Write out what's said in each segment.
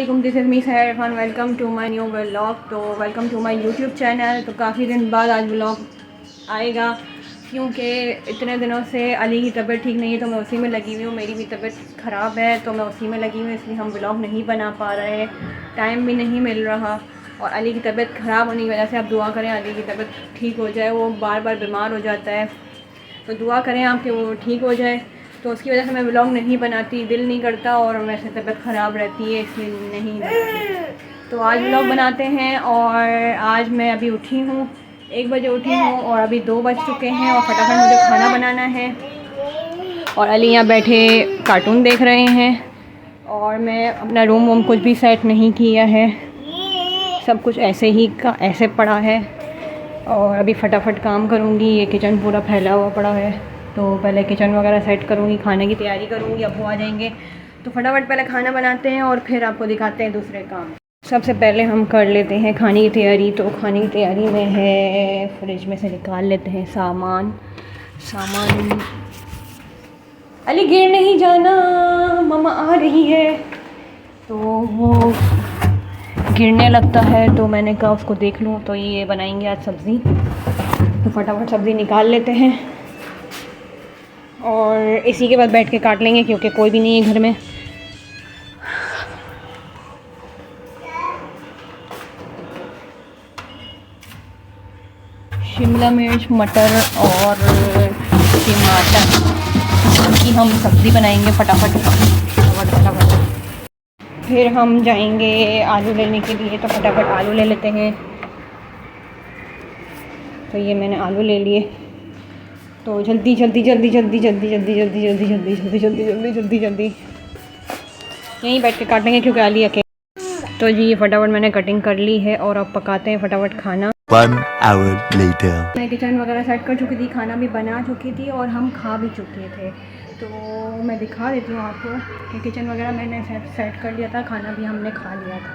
अस्सलामुअलैकुम, this is me Sehar Irfan. Welcome to my new vlog. तो welcome to my YouTube channel. तो काफ़ी दिन बाद आज व्लॉग आएगा क्योंकि इतने दिनों से अली की तबीयत ठीक नहीं है, तो मैं उसी में लगी हुई हूँ। मेरी भी तबीयत ख़राब है तो मैं उसी में लगी हुई हूँ, इसलिए हम व्लॉग नहीं बना पा रहे, टाइम भी नहीं मिल रहा। और अली की तबीयत ख़राब होने की वजह से आप दुआ करें अली की तबीयत ठीक हो जाए। वो बार बार बीमार हो जाता है, तो दुआ करें आप कि वो ठीक हो जाए। तो उसकी वजह से मैं व्लॉग नहीं बनाती, दिल नहीं करता और वैसे तबीयत ख़राब रहती है, इसलिए नहीं बनाती। तो आज व्लॉग बनाते हैं। और आज मैं अभी उठी हूँ, 1 बजे उठी हूँ और अभी 2 बज चुके हैं और फटाफट मुझे खाना बनाना है। और अली यहाँ बैठे कार्टून देख रहे हैं और मैं अपना रूम वूम कुछ भी सेट नहीं किया है, सब कुछ ऐसे ही का ऐसे पड़ा है। और अभी फटाफट काम करूँगी। ये किचन पूरा फैला हुआ पड़ा है, तो पहले किचन वगैरह सेट करूँगी, खाने की तैयारी करूँगी। अब वो आ जाएंगे तो फटाफट पहले खाना बनाते हैं और फिर आपको दिखाते हैं दूसरे काम। सबसे पहले हम कर लेते हैं खाने की तैयारी। तो खाने की तैयारी में है, फ्रिज में से निकाल लेते हैं सामान। अली गिर नहीं जाना, मम्मा आ रही है। तो वो गिरने लगता है तो मैंने कहा उसको देख लूँ। तो ये बनाएंगे आज सब्ज़ी, तो फटाफट सब्ज़ी निकाल लेते हैं और इसी के बाद बैठ के काट लेंगे क्योंकि कोई भी नहीं है घर में। शिमला मिर्च, मटर और टमाटर की हम सब्ज़ी बनाएंगे फटाफट। फिर हम जाएंगे आलू लेने के लिए, तो फटाफट आलू ले लेते हैं। तो ये मैंने आलू ले लिए। तो जल्दी यहीं बैठ के काटेंगे क्योंकि अली अकेले। तो जी ये फटाफट मैंने कटिंग कर ली है और अब पकाते हैं फटाफट खाना। 1 hour later. मैं किचन वगैरह सेट कर चुकी थी, खाना भी बना चुकी थी और हम खा भी चुके थे। तो मैं दिखा देती हूँ आपको कि किचन वगैरह मैंने सेट कर लिया था, खाना भी हमने खा लिया था।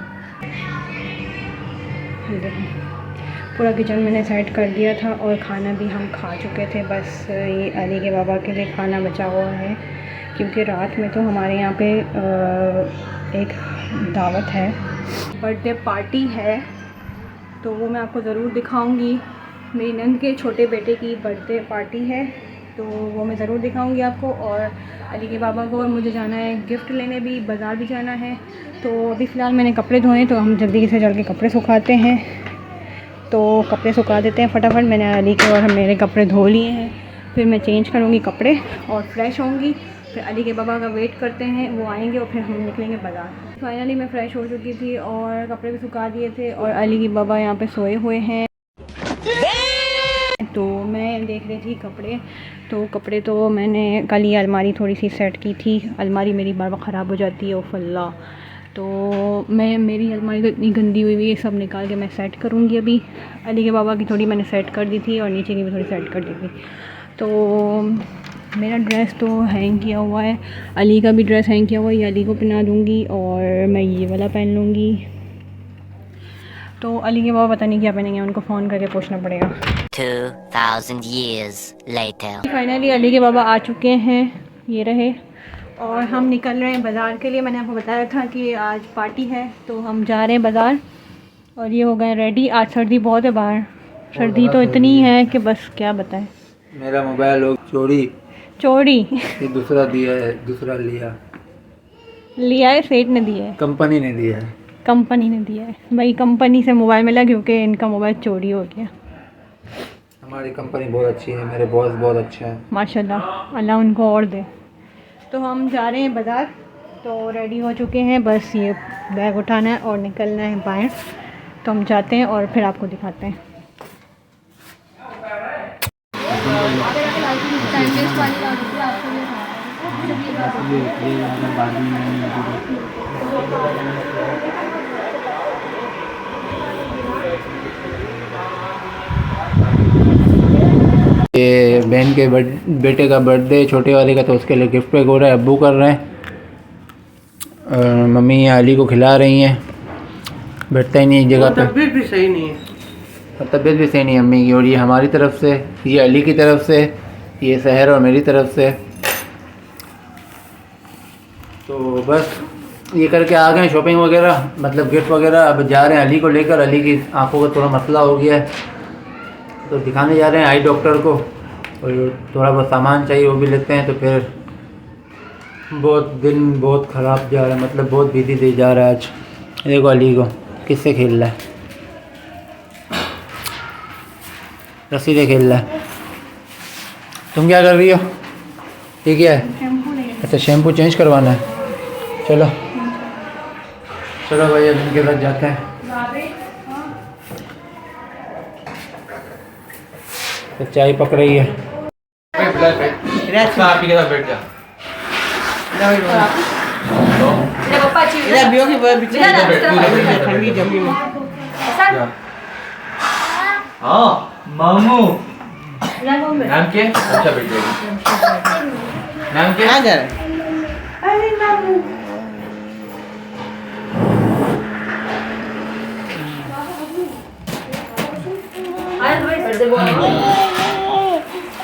पूरा किचन मैंने सेट कर दिया था और खाना भी हम खा चुके थे। बस ये अली के बाबा के लिए खाना बचा हुआ है क्योंकि रात में तो हमारे यहाँ पे एक दावत है, बर्थडे पार्टी है। तो वो मैं आपको ज़रूर दिखाऊंगी। मेरी नंद के छोटे बेटे की बर्थडे पार्टी है, तो वो मैं ज़रूर दिखाऊंगी आपको। और अली के बाबा को और मुझे जाना है गिफ्ट लेने, भी बाज़ार भी जाना है। तो अभी फ़िलहाल मैंने कपड़े धोए, तो हम जल्दी से चल के कपड़े सुखाते हैं। तो कपड़े सुखा देते हैं फटाफट। मैंने अली के और मेरे कपड़े धो लिए हैं, फिर मैं चेंज करूँगी कपड़े और फ्रेश होंगी। फिर अली के बाबा का वेट करते हैं, वो आएंगे और फिर हम निकलेंगे बाज़ार। फाइनली मैं फ़्रेश हो चुकी थी और कपड़े भी सुखा दिए थे और अली के बाबा यहाँ पे सोए हुए हैं। तो मैं देख रही थी कपड़े। तो कपड़े तो मैंने कल ही अलमारी थोड़ी सी सेट की थी। अलमारी मेरी बार बार ख़राब हो जाती है, ओफल्ला। तो मेरी अलमारी तो इतनी गंदी हुई हुई है, सब निकाल के मैं सेट करूँगी। अभी अली के बाबा की थोड़ी मैंने सेट कर दी थी और नीचे की भी थोड़ी सेट कर दी थी। तो मेरा ड्रेस तो हैंग किया हुआ है, अली का भी ड्रेस हैंग किया हुआ है। ये अली को पहना दूँगी और मैं ये वाला पहन लूँगी। तो अली के बाबा पता नहीं क्या पहनेंगे, उनको फ़ोन करके पूछना पड़ेगा। 2000 years later. फाइनली अली के बाबा आ चुके हैं, ये रहे। और हम निकल रहे हैं बाज़ार के लिए। मैंने आपको बताया था कि आज पार्टी है, तो हम जा रहे हैं बाज़ार। और ये हो गए रेडी। आज सर्दी बहुत है बाहर, सर्दी तो इतनी है कि बस क्या बताएं। मेरा मोबाइल लोग चोरी ये दूसरा दिया है, दूसरा लिया है, सेठ ने दिया है, कंपनी ने दिया है भाई। कंपनी से मोबाइल मिला क्योंकि इनका मोबाइल चोरी हो गया। हमारी कंपनी बहुत अच्छी है, मेरे बॉस बहुत अच्छा है, माशाल्लाह, अल्लाह उनको और दे। तो हम जा रहे हैं बाज़ार, तो रेडी हो चुके हैं, बस ये बैग उठाना है और निकलना है बाहर। तो हम जाते हैं और फिर आपको दिखाते हैं। ये बहन के बेटे का बर्थडे, छोटे वाले का, तो उसके लिए गिफ्ट पैक हो रहा है, अब्बू कर रहे हैं। और मम्मी अली को खिला रही हैं, बैठता ही नहीं जगह पे। तबीयत भी सही नहीं है, तबीयत भी सही नहीं है अम्मी की। और ये हमारी तरफ से, ये अली की तरफ से, ये सहर और मेरी तरफ से। तो बस ये करके आ गए शॉपिंग वगैरह, मतलब गिफ्ट वगैरह। अब जा रहे हैं अली को लेकर। अली की आंखों का थोड़ा मसला हो गया है तो दिखाने जा रहे हैं आई डॉक्टर को, और थोड़ा बहुत सामान चाहिए वो भी लेते हैं। तो फिर दिन बहुत ख़राब जा रहा है, मतलब बहुत बिजी दे जा रहा है आज। देखो अली को किससे खेल रहा है, रस्सी से खेल रहा है। तुम क्या कर रही हो? ये क्या है? अच्छा शैम्पू चेंज करवाना है। चलो चलो भैया उनके साथ जाते हैं। तो चाय पक रही है। हाँ मामू नाम क्या? अच्छा बेटे नाम क्या? अरे मामू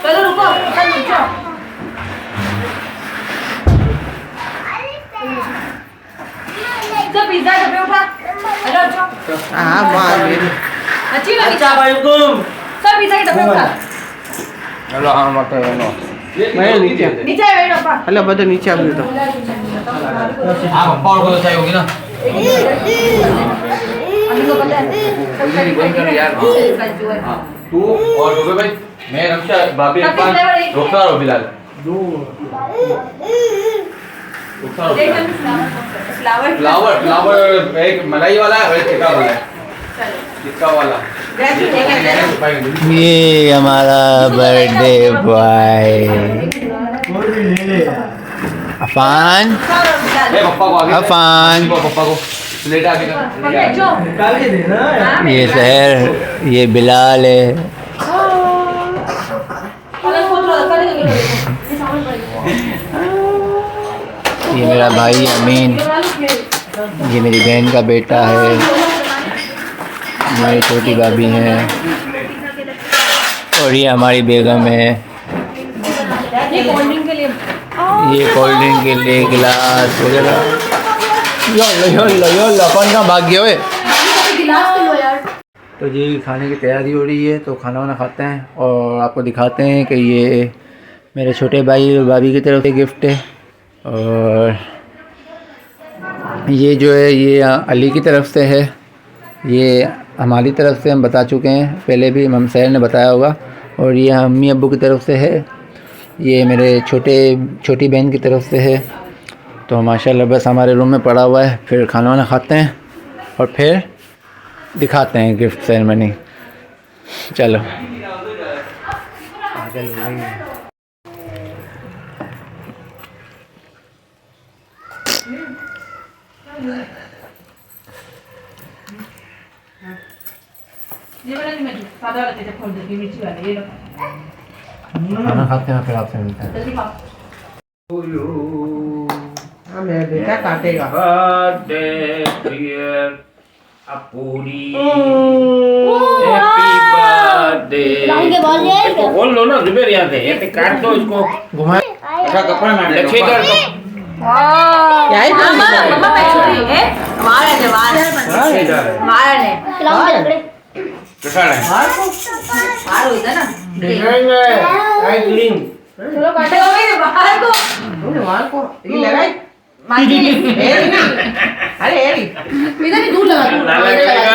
चलो रुको तो पिज्जा डब्बे उठा। हेलो हाँ मार अच्छी लगी अच्छा वालेकुम सब पिज्जा के डब्बे उठा। हेलो हाँ मत मैं नीचे नीचे बैठो पा। हेलो बता नीचे आ गए तो आप पावर को तो चाहिए होगी ना अभी को पता है यार। हाँ तू और डोबे भाई मैं रक्षा बाबी अरफान रुखसार और बिलाल रुखसार और बिलाल। फ्लावर फ्लावर फ्लावर एक मलाई वाला है और एक टिक्का वाला है। टिक्का वाला ये हमारा बर्थडे बॉय अफान। ए पप्पा को आगे अफान। पप्पा को प्लेट आगे कर। ये सहर, ये बिलाल है। ये मेरा भाई अमीन, ये मेरी बहन का बेटा है, मेरी छोटी भाभी हैं, और ये हमारी बेगम है। ये कोल्ड ड्रिंक के लिए ये कोल्ड ड्रिंक के लिए गिलास वगैरह। यो अपन कहाँ भाग गया हुए। गिलास तो लो यार। तो जी खाने की तैयारी हो रही है, तो खाना वाना खाते हैं और आपको दिखाते हैं कि ये मेरे छोटे भाई और भाभी की तरफ से गिफ्ट है, और ये जो है ये अली की तरफ से है, ये हमारी तरफ से हम बता चुके हैं पहले भी, हम सैर ने बताया होगा। और ये अम्मी अब्बू की तरफ से है, ये मेरे छोटी बहन की तरफ से है। तो माशाल्लाह बस हमारे रूम में पड़ा हुआ है, फिर खाना वाना खाते हैं और फिर दिखाते हैं गिफ्ट सेरेमनी। चलो आगे लोग नहीं हैं। ये वाला नहीं मैं सादा वाला तेरे खोल देती मिर्ची वाला ये लो खाना खाते हैं फिर आपसे मिलते हैं। जल्दी खाओ। हाँ मेरा बेटा काटेगा बर्थडे डियर अपूरी, हैप्पी बर्थडे। बोल लो ना जुबेर, याद है ये काट दो इसको, घुमा अच्छा कपड़ा ना लच्छे कर दो। क्या है मम्मा मम्मा पैसे है मारा ने मारा ने कैसा है? मार हो इधर ना दिखाएंगे आइसक्रीम। चलो काटो मेरे बाहर को तूने मार को ये लगाई मार अरे एरी इधर ही दूर लगा ना लगेगा।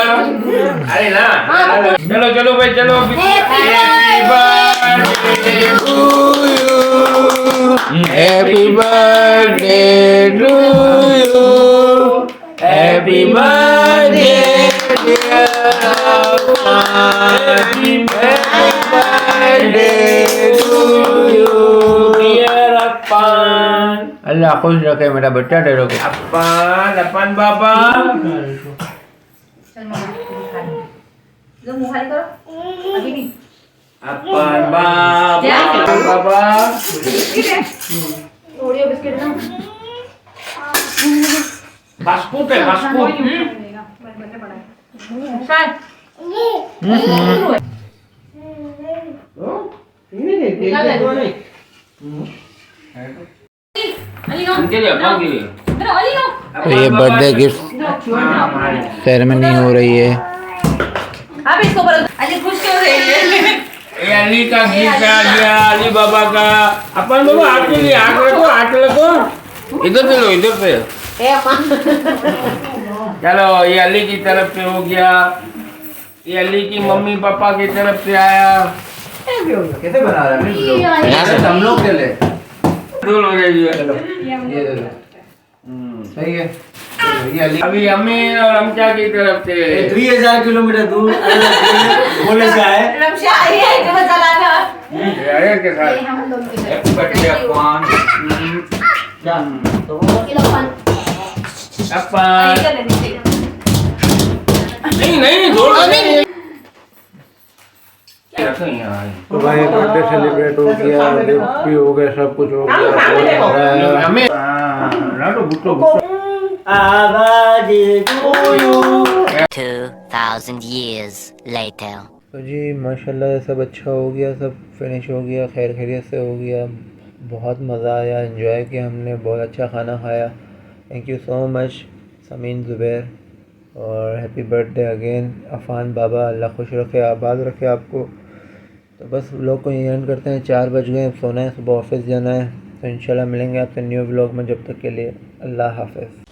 अरे ना चलो चलो भाई चलो। Happy birthday to you, happy birthday happy birthday to you dear Appan. अल्लाह खुश रखे मेरा बच्चा डेरो को। अप्पान अप्पान बाबा। चल मम्मा खा ले जो मुंह खाली करो अभी नहीं अप्पान बाबा बाबा। ओरियो बिस्किट ना बास्कुट है बास्कुट। बच्चे पड़ा है शायद अली नो इनके लिए अप्पान के लिए इधर अली नो तो ये बर्थडे गिफ्ट सेरेमनी हो रही है। अब इसको बोलो अली खुश क्यों रही है? ये अली का गिफ्ट आ गया, अली बाबा का। अपन बाबा हाथ के लिए हाथ रखो। इधर से लो, इधर से। चलो, ये अली की तरफ से हो गया, ये अली की मम्मी पापा की तरफ से आया। कैसे बना रहा है यहाँ से हम लोग के लिए दूर हो जाइए। ये दे दो। सही है। ये अली अभी अम्मी और अमचा की तरफ से 3000 किलोमीटर दूर बोले से आए। रमशा आई है कि मैं चलाना अरे के साथ हैप्पी बर्थडे अफवान। अपन नहीं जोड़ रखो यहाँ। तो भाई बर्थडे सेलिब्रेट हो गया, गिफ्ट भी हो गया, सब कुछ हो गया। हमें लाडो बुट्टो 2,000 years later. तो जी माशाल्लाह सब अच्छा हो गया, सब फिनिश हो गया, खैर खैरियत से हो गया। बहुत मज़ा आया, एंजॉय किया हमने, बहुत अच्छा खाना खाया। Thank you so much Sameen Zubair, और हैप्पी बर्थडे अगेन अफ़ान बाबा। अल्लाह खुश रखे, आबाद रखे आपको। तो बस व्लॉग को यहीं एंड करते हैं। 4 बज गए, अब सोना है, सुबह ऑफिस जाना है। तो इंशाल्लाह मिलेंगे आपसे न्यू व्लॉग में। जब तक के लिए अल्लाह हाफ़िज़।